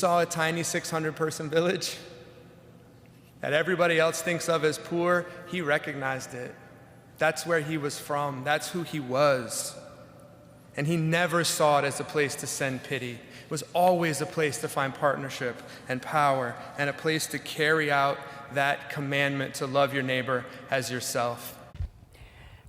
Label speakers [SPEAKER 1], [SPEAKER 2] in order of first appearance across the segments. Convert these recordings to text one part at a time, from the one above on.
[SPEAKER 1] Saw a tiny 600-person village that everybody else thinks of as poor. He recognized it. That's where he was from. That's who he was. And he never saw it as a place to send pity. It was always a place to find partnership and power, and a place to carry out that commandment to love your neighbor as yourself.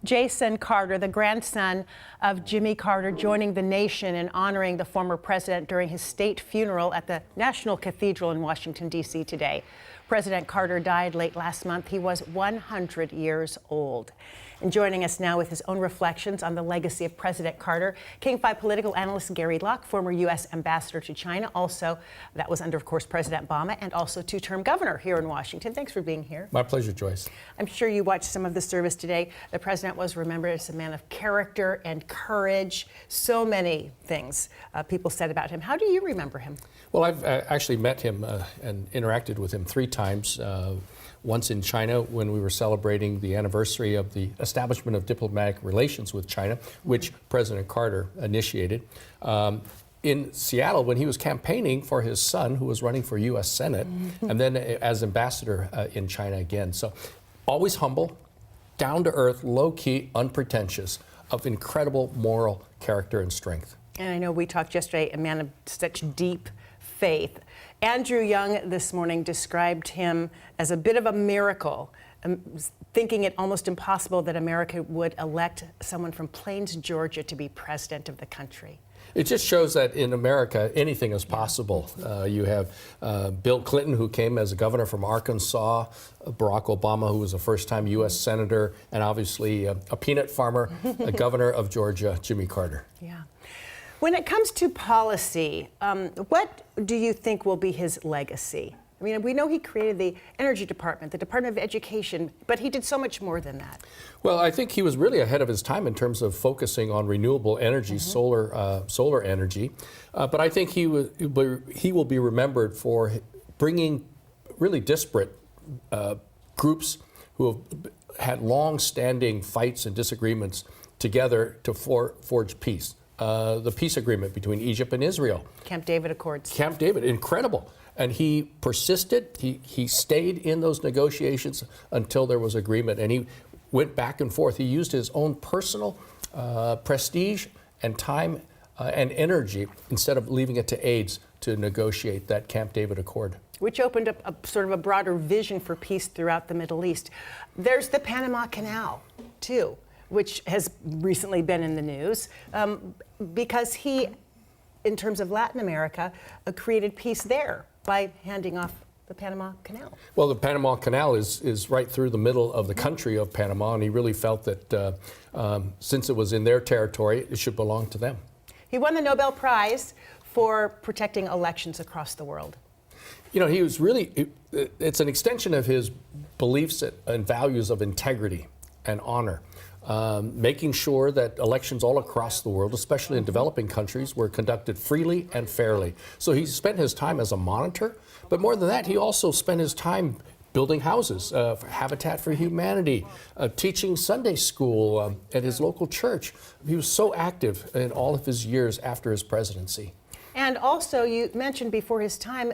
[SPEAKER 2] Jason Carter, the grandson of Jimmy Carter, joining the nation in honoring the former president during his state funeral at the National Cathedral in Washington, D.C. today. President Carter died late last month. He was 100 years old. And joining us now with his own reflections on the legacy of President Carter, King 5 political analyst Gary Locke, former U.S. ambassador to China. Also, that was under, of course, President Obama, and also two-term governor here in Washington. Thanks for being here.
[SPEAKER 3] My pleasure, Joyce.
[SPEAKER 2] I'm sure you watched some of the service today. The president was remembered as a man of character and courage. So many things people said about him. How do you remember him?
[SPEAKER 3] Well, I've actually met him and interacted with him 3 times. Once in China when we were celebrating the anniversary of the establishment of diplomatic relations with China, which President Carter initiated. In Seattle when he was campaigning for his son, who was running for U.S. Senate, and then as ambassador in China again. So always humble, down to earth, low key, unpretentious, of incredible moral character and strength.
[SPEAKER 2] And I know we talked yesterday, a man of such deep faith. Andrew Young this morning described him as a bit of a miracle, thinking it almost impossible that America would elect someone from Plains, Georgia to be president of the country.
[SPEAKER 3] It just shows that in America, anything is possible. You have Bill Clinton, who came as a governor from Arkansas, Barack Obama, who was a first-time U.S. senator, and obviously a peanut farmer, a governor of Georgia, Jimmy Carter.
[SPEAKER 2] Yeah. When it comes to policy, what do you think will be his legacy? I mean, we know he created the Energy Department, the Department of Education, but he did so much more than that.
[SPEAKER 3] Well, I think he was really ahead of his time in terms of focusing on renewable energy, solar energy. But I think he will be remembered for bringing really disparate groups who have had long-standing fights and disagreements together to forge peace. The peace agreement between Egypt and Israel.
[SPEAKER 2] Camp David Accords.
[SPEAKER 3] Camp David, incredible. And he persisted, he stayed in those negotiations until there was agreement, and he went back and forth. He used his own personal prestige and time and energy instead of leaving it to aides to negotiate that Camp David Accord. Which
[SPEAKER 2] opened up a sort of a broader vision for peace throughout the Middle East. There's the Panama Canal, too, which has recently been in the news, because he, in terms of Latin America, created peace there by handing off the Panama Canal.
[SPEAKER 3] Well, the Panama Canal is right through the middle of the country of Panama, and he really felt that since it was in their territory, it should belong to them.
[SPEAKER 2] He won the Nobel Prize for protecting elections across the world.
[SPEAKER 3] You know, he was really, it's an extension of his beliefs and values of integrity and honor. Making sure that elections all across the world, especially in developing countries, were conducted freely and fairly. So he spent his time as a monitor, but more than that, he also spent his time building houses for Habitat for Humanity, teaching Sunday school at his local church. He was so active in all of his years after his presidency.
[SPEAKER 2] And also, you mentioned before his time,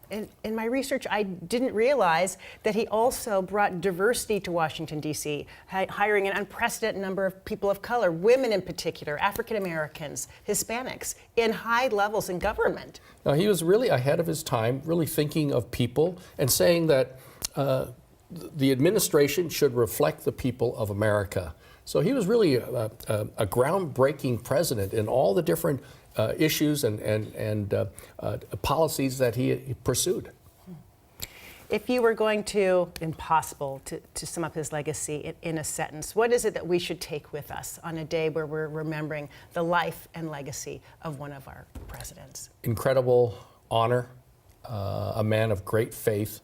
[SPEAKER 2] in my research, I didn't realize that he also brought diversity to Washington, D.C., hiring an unprecedented number of people of color, women in particular, African Americans, Hispanics, in high levels in government.
[SPEAKER 3] Now, he was really ahead of his time, really thinking of people and saying that the administration should reflect the people of America. So he was really a groundbreaking president in all the different issues and policies that he pursued.
[SPEAKER 2] If you were going to, impossible to sum up his legacy in a sentence, what is it that we should take with us on a day where we're remembering the life and legacy of one of our presidents?
[SPEAKER 3] Incredible honor, a man of great faith,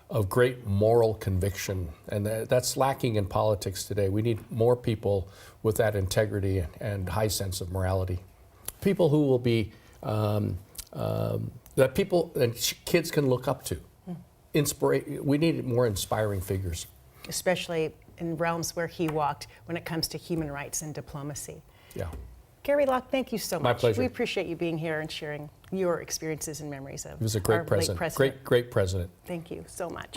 [SPEAKER 3] of great moral conviction, and that's lacking in politics today. We need more people with that integrity and high sense of morality. People who will be, that people and kids can look up to. We need more inspiring figures.
[SPEAKER 2] Especially in realms where he walked when it comes to human rights and diplomacy.
[SPEAKER 3] Yeah.
[SPEAKER 2] Gary Locke, thank you so much.
[SPEAKER 3] My pleasure.
[SPEAKER 2] We appreciate you being here and sharing your experiences and memories of
[SPEAKER 3] He was a
[SPEAKER 2] our
[SPEAKER 3] great
[SPEAKER 2] late
[SPEAKER 3] president.
[SPEAKER 2] president.
[SPEAKER 3] Great president.
[SPEAKER 2] Thank you so much.